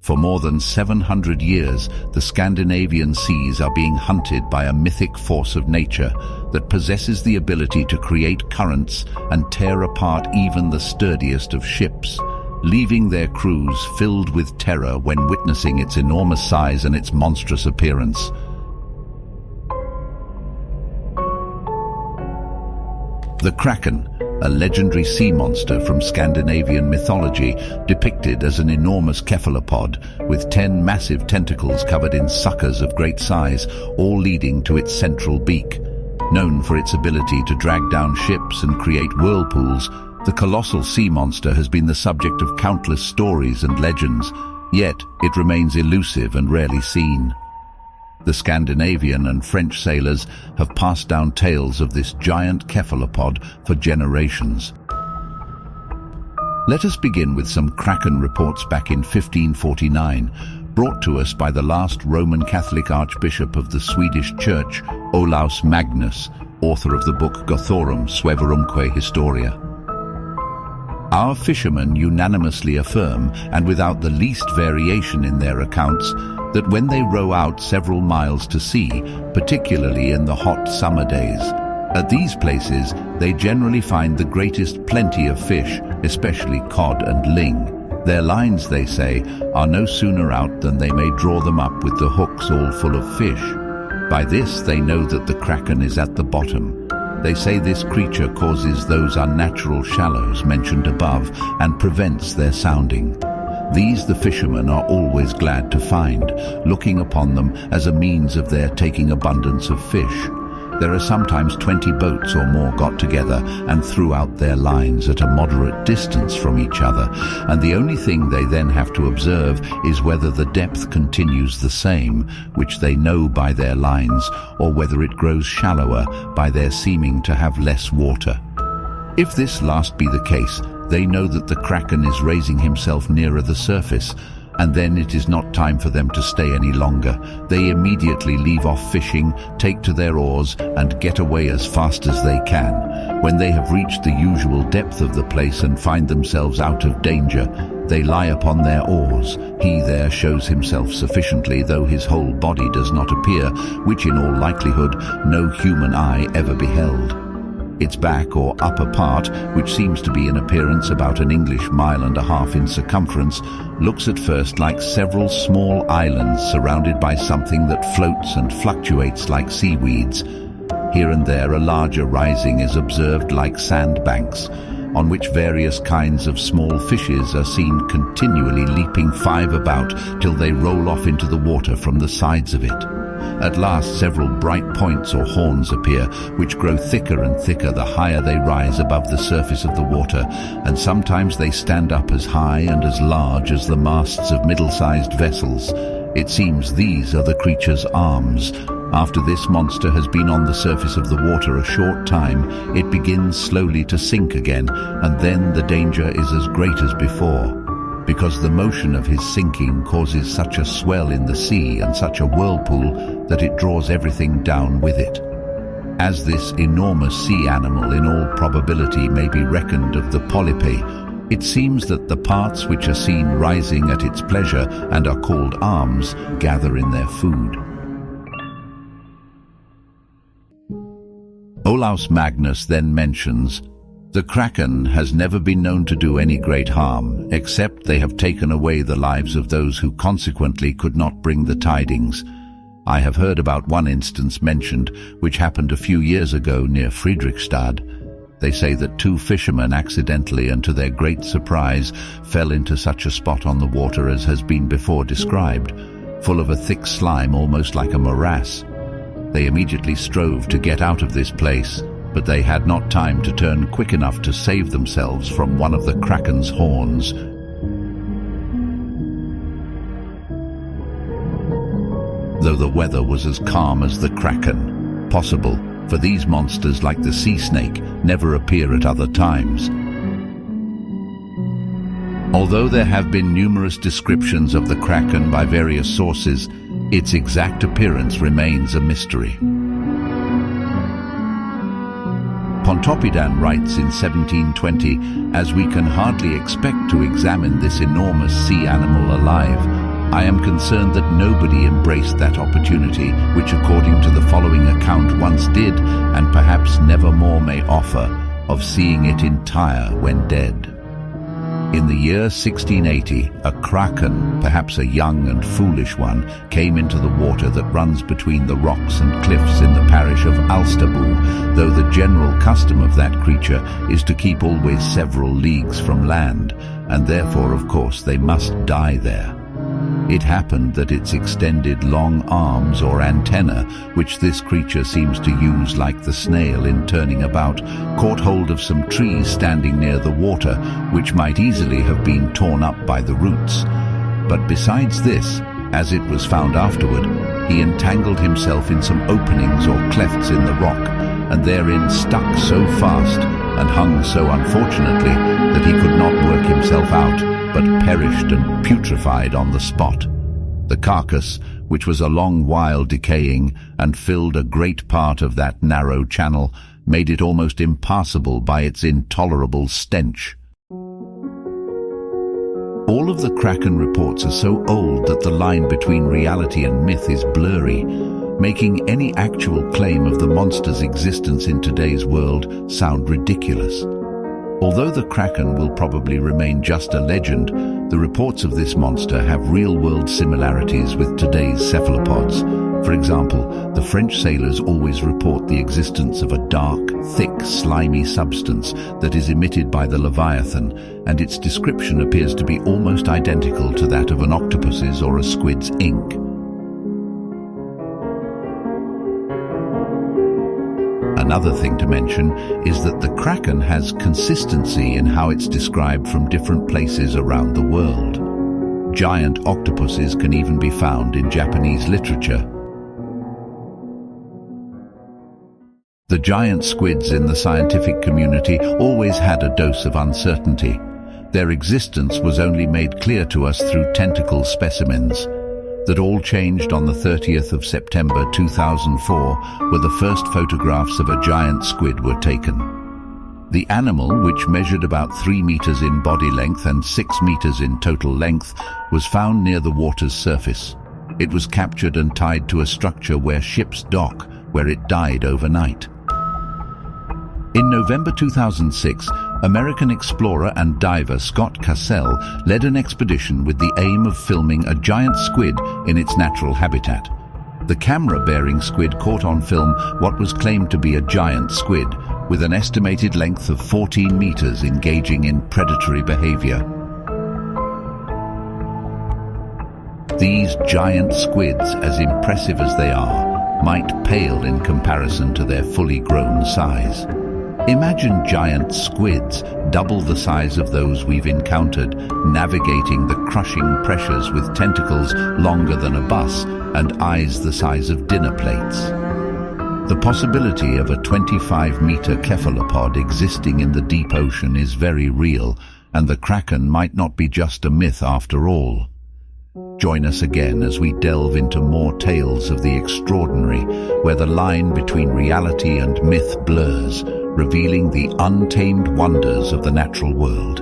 For more than 700 years, the Scandinavian seas are being hunted by a mythic force of nature that possesses the ability to create currents and tear apart even the sturdiest of ships, leaving their crews filled with terror when witnessing its enormous size and its monstrous appearance. The Kraken, a legendary sea monster from Scandinavian mythology, depicted as an enormous cephalopod with 10 massive tentacles covered in suckers of great size, all leading to its central beak. Known for its ability to drag down ships and create whirlpools, the colossal sea monster has been the subject of countless stories and legends, yet it remains elusive and rarely seen. The Scandinavian and French sailors have passed down tales of this giant cephalopod for generations. Let us begin with some Kraken reports back in 1549, brought to us by the last Roman Catholic Archbishop of the Swedish Church, Olaus Magnus, author of the book Gothorum Sueverumque Historia. Our fishermen unanimously affirm, and without the least variation in their accounts, that when they row out several miles to sea, particularly in the hot summer days, at these places they generally find the greatest plenty of fish, especially cod and ling. Their lines, they say, are no sooner out than they may draw them up with the hooks all full of fish. By this they know that the Kraken is at the bottom. They say this creature causes those unnatural shallows mentioned above and prevents their sounding. These the fishermen are always glad to find, looking upon them as a means of their taking abundance of fish. There are sometimes 20 boats or more got together and threw out their lines at a moderate distance from each other, and the only thing they then have to observe is whether the depth continues the same, which they know by their lines, or whether it grows shallower by their seeming to have less water. If this last be the case, they know that the Kraken is raising himself nearer the surface, and then it is not time for them to stay any longer. They immediately leave off fishing, take to their oars, and get away as fast as they can. When they have reached the usual depth of the place and find themselves out of danger, they lie upon their oars. He there shows himself sufficiently, though his whole body does not appear, which in all likelihood no human eye ever beheld. Its back or upper part, which seems to be in appearance about an English mile and a half in circumference, looks at first like several small islands surrounded by something that floats and fluctuates like seaweeds. Here and there a larger rising is observed like sandbanks, on which various kinds of small fishes are seen continually leaping five about till they roll off into the water from the sides of it. At last several bright points or horns appear, which grow thicker and thicker the higher they rise above the surface of the water, and sometimes they stand up as high and as large as the masts of middle-sized vessels. It seems these are the creature's arms. After this monster has been on the surface of the water a short time, it begins slowly to sink again, and then the danger is as great as before, because the motion of his sinking causes such a swell in the sea and such a whirlpool that it draws everything down with it. As this enormous sea animal in all probability may be reckoned of the polypi, it seems that the parts which are seen rising at its pleasure and are called arms gather in their food. Olaus Magnus then mentions, "The Kraken has never been known to do any great harm, except they have taken away the lives of those who consequently could not bring the tidings. I have heard about one instance mentioned, which happened a few years ago near Fredrikstad. They say that two fishermen accidentally and to their great surprise fell into such a spot on the water as has been before described, full of a thick slime almost like a morass. They immediately strove to get out of this place, but they had not time to turn quick enough to save themselves from one of the Kraken's horns. Though the weather was as calm as the Kraken, possible, for these monsters, like the sea snake, never appear at other times. Although there have been numerous descriptions of the Kraken by various sources, its exact appearance remains a mystery. Pontoppidan writes in 1720, "As we can hardly expect to examine this enormous sea animal alive, I am concerned that nobody embraced that opportunity, which according to the following account once did, and perhaps never more may offer, of seeing it entire when dead. In the year 1680, a Kraken, perhaps a young and foolish one, came into the water that runs between the rocks and cliffs in the parish of Alsterbo, though the general custom of that creature is to keep always several leagues from land, and therefore, of course, they must die there. It happened that its extended long arms or antenna, which this creature seems to use like the snail in turning about, caught hold of some trees standing near the water, which might easily have been torn up by the roots. But besides this, as it was found afterward, he entangled himself in some openings or clefts in the rock, and therein stuck so fast and hung so unfortunately that he could not work himself out, but perished and putrefied on the spot. The carcass, which was a long while decaying and filled a great part of that narrow channel, made it almost impassable by its intolerable stench. All of the Kraken reports are so old that the line between reality and myth is blurry, making any actual claim of the monster's existence in today's world sound ridiculous. Although the Kraken will probably remain just a legend, the reports of this monster have real-world similarities with today's cephalopods. For example, the French sailors always report the existence of a dark, thick, slimy substance that is emitted by the Leviathan, and its description appears to be almost identical to that of an octopus's or a squid's ink. Another thing to mention is that the Kraken has consistency in how it's described from different places around the world. Giant octopuses can even be found in Japanese literature. The giant squids in the scientific community always had a dose of uncertainty. Their existence was only made clear to us through tentacle specimens. That all changed on the 30th of September 2004, where the first photographs of a giant squid were taken. The animal, which measured about 3 meters in body length and 6 meters in total length, was found near the water's surface. It was captured and tied to a structure where ships dock, where it died overnight. In November 2006, American explorer and diver Scott Cassell led an expedition with the aim of filming a giant squid in its natural habitat. The camera-bearing squid caught on film what was claimed to be a giant squid, with an estimated length of 14 meters engaging in predatory behavior. These giant squids, as impressive as they are, might pale in comparison to their fully grown size. Imagine giant squids, double the size of those we've encountered, navigating the crushing pressures with tentacles longer than a bus and eyes the size of dinner plates. The possibility of a 25-meter cephalopod existing in the deep ocean is very real, and the Kraken might not be just a myth after all. Join us again as we delve into more tales of the extraordinary, where the line between reality and myth blurs, revealing the untamed wonders of the natural world.